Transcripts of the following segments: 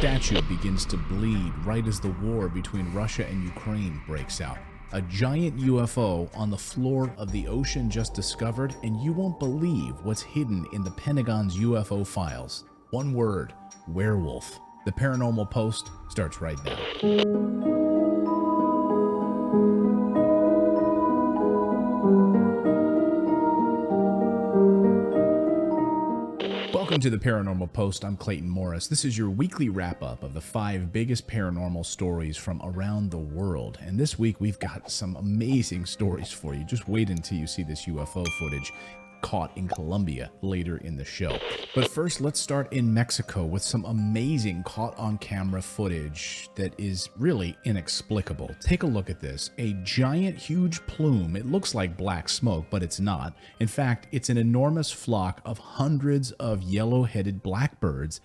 statue begins to bleed right as the war between Russia and Ukraine breaks out. A giant UFO on the floor of the ocean just discovered, and you won't believe what's hidden in the Pentagon's UFO files. One word: werewolf. The Paranormal Post starts right now. Welcome to the Paranormal Post. I'm Clayton Morris. This is your weekly wrap-up of the 5 biggest paranormal stories from around the world. And this week we've got some amazing stories for you. Just wait until you see this UFO footage caught in Colombia later in the show. But first, let's start in Mexico with some amazing caught on camera footage that is really inexplicable. Take a look at this. A giant, huge plume. It looks like black smoke, but it's not. In fact, it's an enormous flock of hundreds of yellow-headed blackbirds.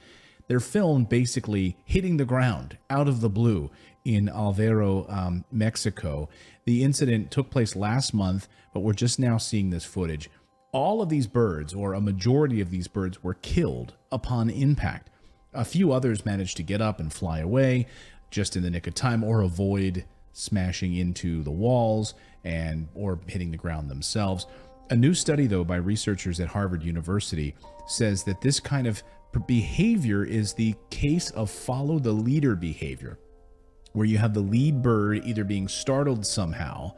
They're filmed basically hitting the ground out of the blue in Alvaro, Mexico. The incident took place last month, but we're just now seeing this footage. All of these birds, or a majority of these birds, were killed upon impact. A few others managed to get up and fly away just in the nick of time, or avoid smashing into the walls or hitting the ground themselves. A new study, though, by researchers at Harvard University says that this kind of behavior is the case of follow the leader behavior, where you have the lead bird either being startled somehow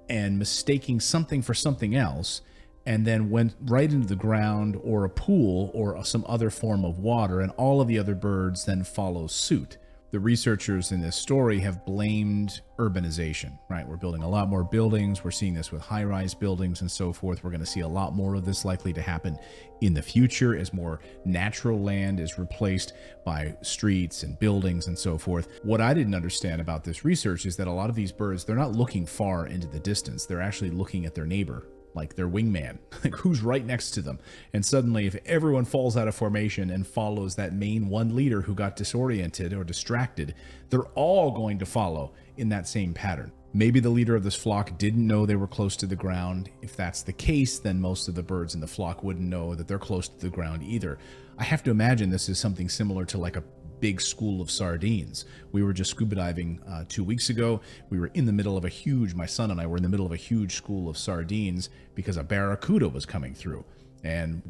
and mistaking something for something else, and then went right into the ground or a pool or some other form of water, and all of the other birds then follow suit. The researchers in this story have blamed urbanization, right? We're building a lot more buildings. We're seeing this with high-rise buildings and so forth. We're going to see a lot more of this likely to happen in the future as more natural land is replaced by streets and buildings and so forth. What I didn't understand about this research is that a lot of these birds, they're not looking far into the distance. They're actually looking at their neighbor, like their wingman, like who's right next to them. And suddenly, if everyone falls out of formation and follows that main one leader who got disoriented or distracted, they're all going to follow in that same pattern. Maybe the leader of this flock didn't know they were close to the ground. If that's the case, then most of the birds in the flock wouldn't know that they're close to the ground either. I have to imagine this is something similar to like a big school of sardines. We were just scuba diving 2 weeks ago. We were in the middle of my son and I were in the middle of a huge school of sardines because a barracuda was coming through. And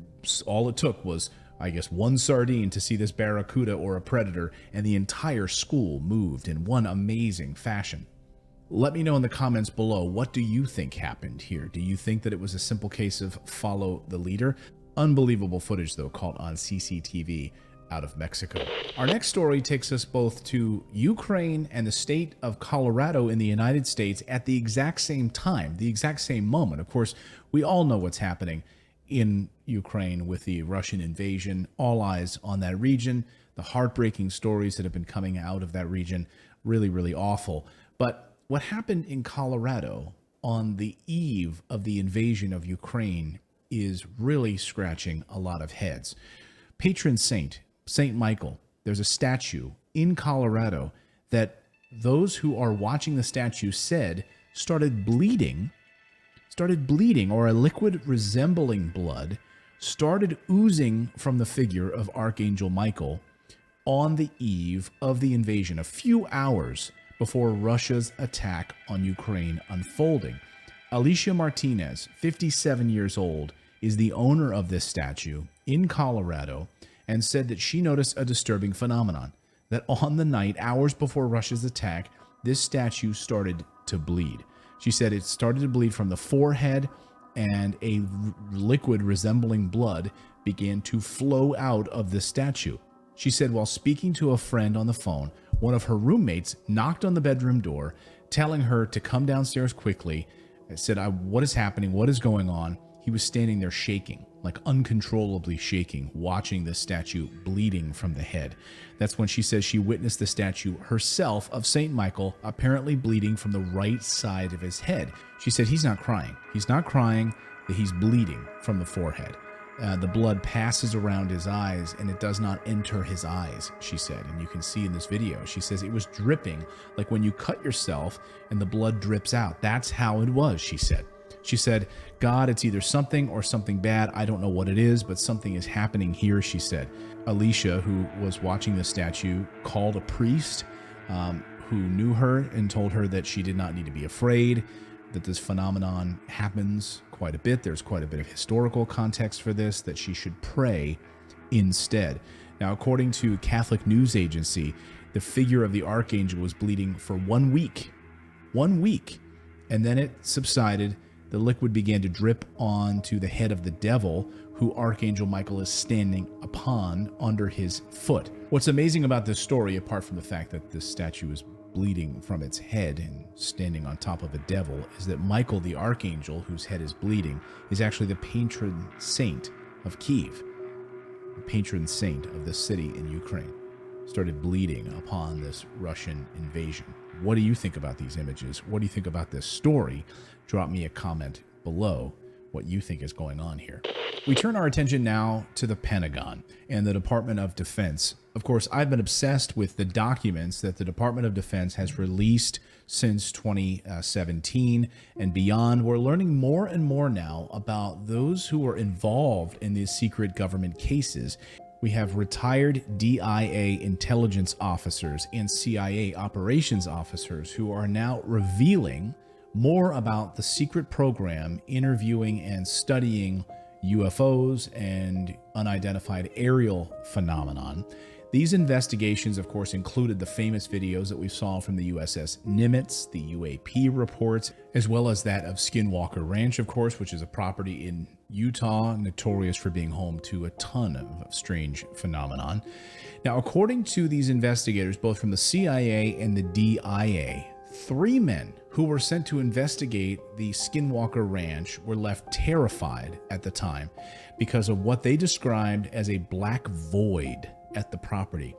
all it took was, I guess, one sardine to see this barracuda or a predator, and the entire school moved in one amazing fashion. Let me know in the comments below, what do you think happened here? Do you think that it was a simple case of follow the leader? Unbelievable footage, though, caught on CCTV out of Mexico. Our next story takes us both to Ukraine and the state of Colorado in the United States at the exact same time, the exact same moment. Of course, we all know what's happening in Ukraine with the Russian invasion. All eyes on that region. The heartbreaking stories that have been coming out of that region, really, really awful. But what happened in Colorado on the eve of the invasion of Ukraine is really scratching a lot of heads. Patron saint, St. Michael, there's a statue in Colorado that those who are watching the statue said started bleeding, or a liquid resembling blood started oozing from the figure of Archangel Michael on the eve of the invasion, a few hours before Russia's attack on Ukraine unfolding. Alicia Martinez, 57 years old, is the owner of this statue in Colorado, and said that she noticed a disturbing phenomenon, that on the night, hours before Russia's attack, this statue started to bleed. She said it started to bleed from the forehead, and a liquid resembling blood began to flow out of the statue. She said while speaking to a friend on the phone, one of her roommates knocked on the bedroom door, telling her to come downstairs quickly. Said, what is happening? What is going on? He was standing there shaking, like uncontrollably shaking, watching the statue bleeding from the head. That's when she says she witnessed the statue herself of St. Michael apparently bleeding from the right side of his head. She said he's not crying. He's not crying, that he's bleeding from the forehead. The blood passes around his eyes and it does not enter his eyes, she said. And you can see in this video, she says it was dripping like when you cut yourself and the blood drips out. That's how it was, she said. She said, "God, it's either something or something bad. I don't know what it is, but something is happening here," she said. Alicia, who was watching the statue, called a priest who knew her and told her that she did not need to be afraid, that this phenomenon happens quite a bit. There's quite a bit of historical context for this, that she should pray instead. Now, according to Catholic News Agency, the figure of the archangel was bleeding for 1 week. 1 week. And then it subsided. The liquid began to drip onto the head of the devil, who Archangel Michael is standing upon under his foot. What's amazing about this story, apart from the fact that this statue is bleeding from its head and standing on top of a devil, is that Michael the archangel, whose head is bleeding, is actually the patron saint of Kiev, the patron saint of the city in Ukraine. Started bleeding upon this Russian invasion. What do you think about these images? What do you think about this story? Drop me a comment below what you think is going on here. We turn our attention now to the Pentagon and the Department of Defense. Of course, I've been obsessed with the documents that the Department of Defense has released since 2017 and beyond. We're learning more and more now about those who are involved in these secret government cases. We have retired DIA intelligence officers and CIA operations officers who are now revealing more about the secret program interviewing and studying UFOs and unidentified aerial phenomenon. These investigations, of course, included the famous videos that we saw from the USS Nimitz, the UAP reports, as well as that of Skinwalker Ranch, of course, which is a property in Utah, notorious for being home to a ton of strange phenomenon. Now, according to these investigators, both from the CIA and the DIA, 3 men who were sent to investigate the Skinwalker Ranch were left terrified at the time because of what they described as a black void at the property,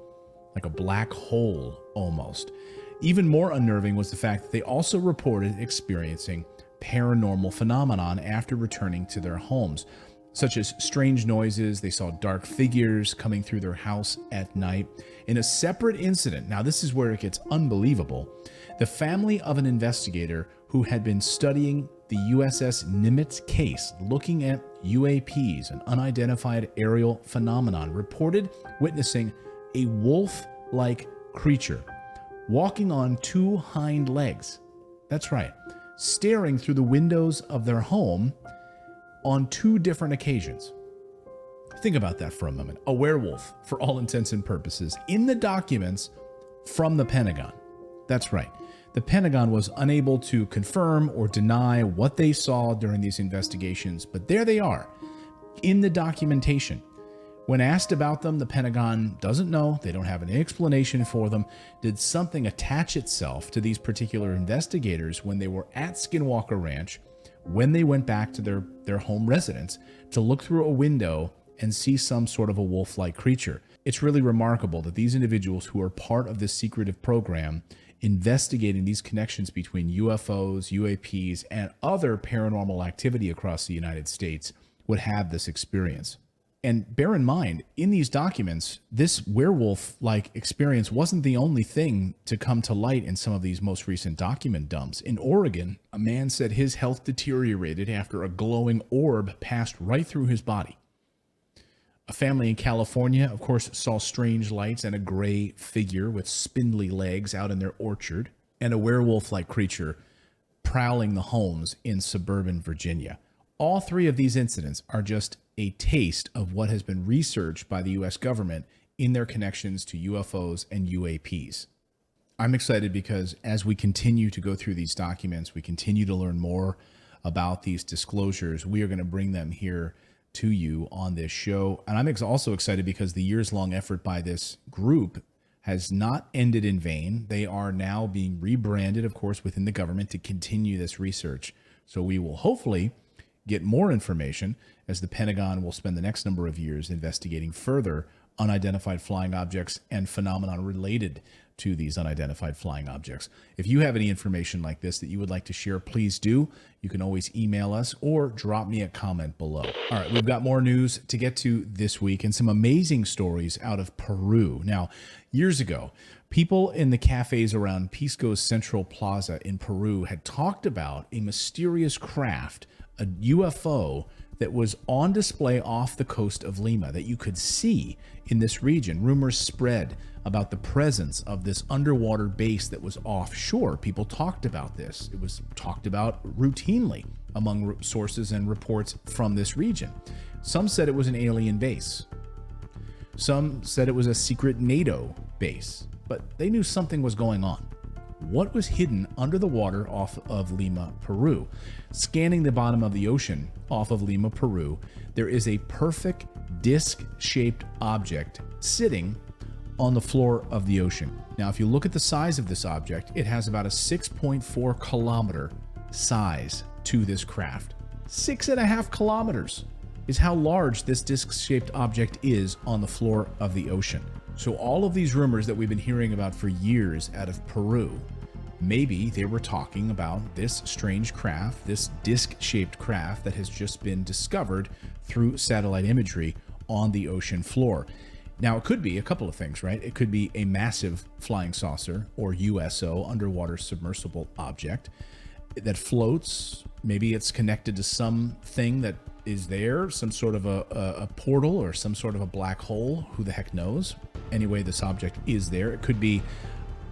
like a black hole almost. Even more unnerving was the fact that they also reported experiencing paranormal phenomenon after returning to their homes, such as strange noises. They saw dark figures coming through their house at night. In a separate incident, now this is where it gets unbelievable, the family of an investigator who had been studying the USS Nimitz case, looking at UAPs, an unidentified aerial phenomenon, reported witnessing a wolf-like creature walking on 2 hind legs. That's right, staring through the windows of their home on 2 different occasions. Think about that for a moment. A werewolf, for all intents and purposes, in the documents from the Pentagon. That's right. The Pentagon was unable to confirm or deny what they saw during these investigations, but there they are in the documentation. When asked about them, the Pentagon doesn't know. They don't have any explanation for them. Did something attach itself to these particular investigators when they were at Skinwalker Ranch, when they went back to their home residence to look through a window and see some sort of a wolf-like creature? It's really remarkable that these individuals who are part of this secretive program investigating these connections between UFOs, UAPs, and other paranormal activity across the United States would have this experience. And bear in mind, in these documents, this werewolf-like experience wasn't the only thing to come to light in some of these most recent document dumps. In Oregon, a man said his health deteriorated after a glowing orb passed right through his body. A family in California, of course, saw strange lights and a gray figure with spindly legs out in their orchard, and a werewolf-like creature prowling the homes in suburban Virginia. All 3 of these incidents are just a taste of what has been researched by the U.S. government in their connections to UFOs and UAPs. I'm excited because as we continue to go through these documents, we continue to learn more about these disclosures. We are going to bring them here to you on this show. And I'm also excited because the years-long effort by this group has not ended in vain. They are now being rebranded, of course, within the government to continue this research. So we will hopefully get more information as the Pentagon will spend the next number of years investigating further unidentified flying objects and phenomenon related to these unidentified flying objects. If you have any information like this that you would like to share, please do. You can always email us or drop me a comment below. All right, we've got more news to get to this week and some amazing stories out of Peru. Now, years ago, people in the cafes around Pisco's Central Plaza in Peru had talked about a mysterious craft, a UFO, that was on display off the coast of Lima that you could see in this region. Rumors spread about the presence of this underwater base that was offshore. People talked about this. It was talked about routinely among sources and reports from this region. Some said it was an alien base. Some said it was a secret NATO base, but they knew something was going on. What was hidden under the water off of Lima, Peru? Scanning the bottom of the ocean off of Lima, Peru, there is a perfect disc-shaped object sitting on the floor of the ocean. Now, if you look at the size of this object, it has about a 6.4 kilometer size to this craft. 6.5 kilometers is how large this disc-shaped object is on the floor of the ocean. So all of these rumors that we've been hearing about for years out of Peru, maybe they were talking about this strange craft, this disc-shaped craft that has just been discovered through satellite imagery on the ocean floor. Now, it could be a couple of things, right? It could be a massive flying saucer or USO, underwater submersible object that floats. Maybe it's connected to something that is there, some sort of a portal or some sort of a black hole. Who the heck knows? Anyway, this object is there. It could be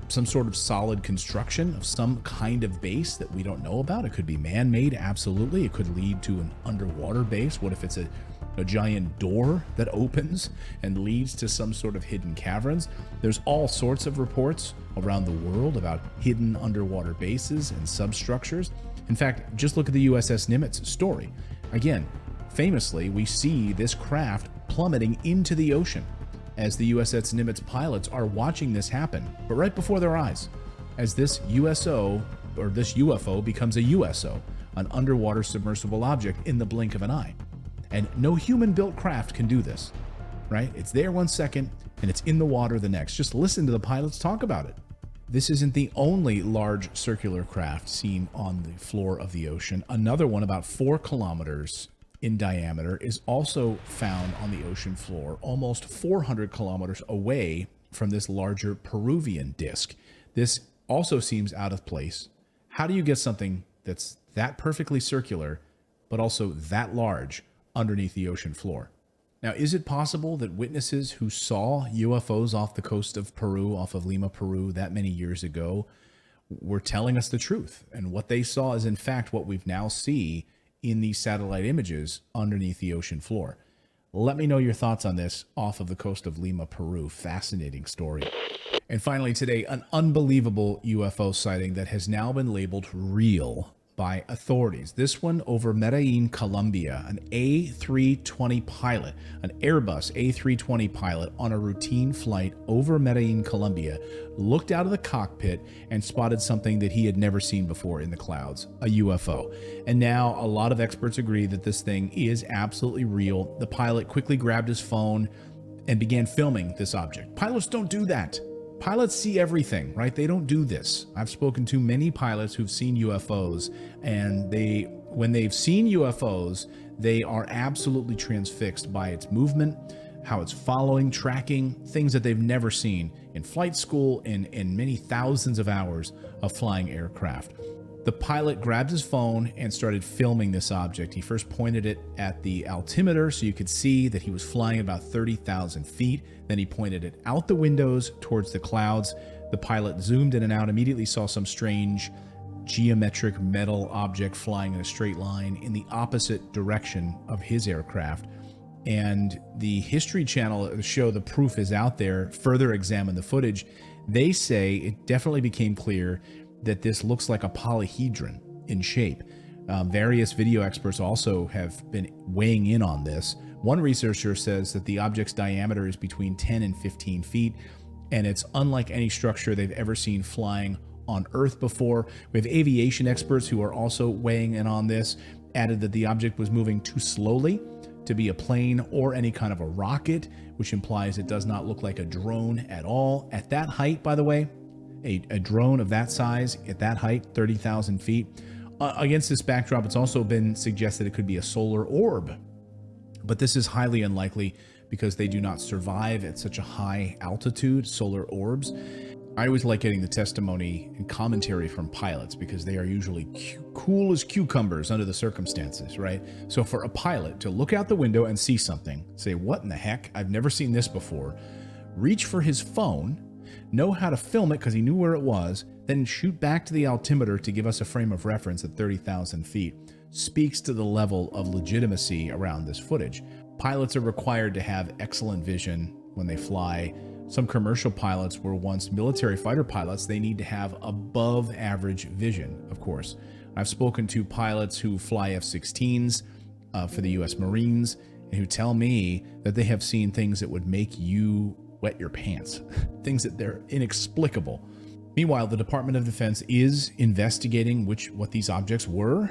some sort of solid construction of some kind of base that we don't know about. It could be man-made, absolutely. It could lead to an underwater base. What if it's a giant door that opens and leads to some sort of hidden caverns? There's all sorts of reports around the world about hidden underwater bases and substructures. In fact, just look at the USS Nimitz story. Again, famously, we see this craft plummeting into the ocean as the USS Nimitz pilots are watching this happen, but right before their eyes, as this USO or this UFO becomes a USO, an underwater submersible object, in the blink of an eye. And no human-built craft can do this, right? It's there 1 second and it's in the water the next. Just listen to the pilots talk about it. This isn't the only large circular craft seen on the floor of the ocean. Another one about 4 kilometers in diameter is also found on the ocean floor, almost 400 kilometers away from this larger Peruvian disc. This also seems out of place. How do you get something that's that perfectly circular, but also that large underneath the ocean floor? Now, is it possible that witnesses who saw UFOs off the coast of Peru, off of Lima, Peru, that many years ago, were telling us the truth? And what they saw is, in fact, what we've now see in these satellite images underneath the ocean floor. Let me know your thoughts on this off of the coast of Lima, Peru. Fascinating story. And finally today, an unbelievable UFO sighting that has now been labeled real by authorities. This one over Medellin, Colombia. An A320 pilot, an Airbus A320 pilot on a routine flight over Medellin, Colombia, looked out of the cockpit and spotted something that he had never seen before in the clouds, a UFO. And now a lot of experts agree that this thing is absolutely real. The pilot quickly grabbed his phone and began filming this object. Pilots don't do that. Pilots see everything, right? They don't do this. I've spoken to many pilots who've seen UFOs, and when they've seen UFOs, they are absolutely transfixed by its movement, how it's following, tracking, things that they've never seen in flight school in many thousands of hours of flying aircraft. The pilot grabbed his phone and started filming this object. He first pointed it at the altimeter so you could see that he was flying about 30,000 feet. Then he pointed it out the windows towards the clouds. The pilot zoomed in and out, immediately saw some strange geometric metal object flying in a straight line in the opposite direction of his aircraft. And the History Channel show, the proof is out there, further examine the footage. They say it definitely became clear that this looks like a polyhedron in shape. Various video experts also have been weighing in on this. One researcher says that the object's diameter is between 10 and 15 feet, and it's unlike any structure they've ever seen flying on Earth before. We have aviation experts who are also weighing in on this, added that the object was moving too slowly to be a plane or any kind of a rocket, which implies it does not look like a drone at all. At that height, by the way, a drone of that size, at that height, 30,000 feet. Against this backdrop, it's also been suggested it could be a solar orb. But this is highly unlikely because they do not survive at such a high altitude, solar orbs. I always like getting the testimony and commentary from pilots because they are usually cool as cucumbers under the circumstances, right? So for a pilot to look out the window and see something, say, what in the heck? I've never seen this before. Reach for his phone, know how to film it because he knew where it was, then shoot back to the altimeter to give us a frame of reference at 30,000 feet, speaks to the level of legitimacy around this footage. Pilots are required to have excellent vision when they fly. Some commercial pilots were once military fighter pilots. They need to have above average vision, of course. I've spoken to pilots who fly F-16s for the U.S. Marines and who tell me that they have seen things that would make you wet your pants, things that they're inexplicable. Meanwhile, the Department of Defense is investigating what these objects were.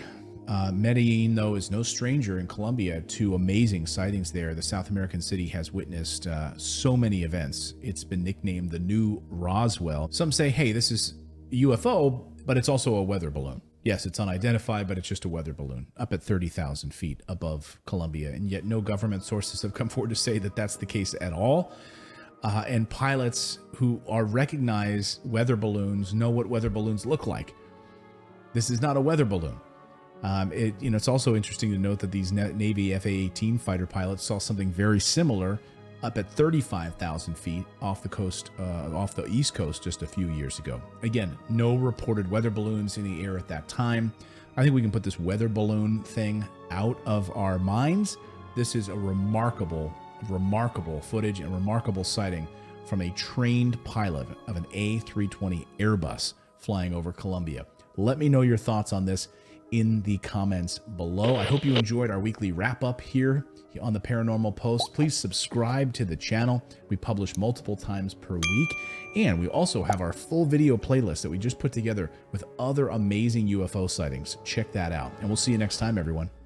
Medellin, though, is no stranger in Colombia to amazing sightings there. The South American city has witnessed so many events. It's been nicknamed the new Roswell. Some say, hey, this is a UFO, but it's also a weather balloon. Yes, it's unidentified, but it's just a weather balloon up at 30,000 feet above Colombia. And yet no government sources have come forward to say that that's the case at all. And pilots who are recognized weather balloons know what weather balloons look like. This is not a weather balloon. It's also interesting to note that these Navy F-A-18 fighter pilots saw something very similar up at 35,000 feet off the coast, off the East Coast just a few years ago. Again, no reported weather balloons in the air at that time. I think we can put this weather balloon thing out of our minds. This is a remarkable footage and remarkable sighting from a trained pilot of an A320 Airbus flying over Colombia. Let me know your thoughts on this in the comments below. I hope you enjoyed our weekly wrap-up here on the Paranormal Post. Please subscribe to the channel. We publish multiple times per week, and we also have our full video playlist that we just put together with other amazing UFO sightings. Check that out, and we'll see you next time, everyone.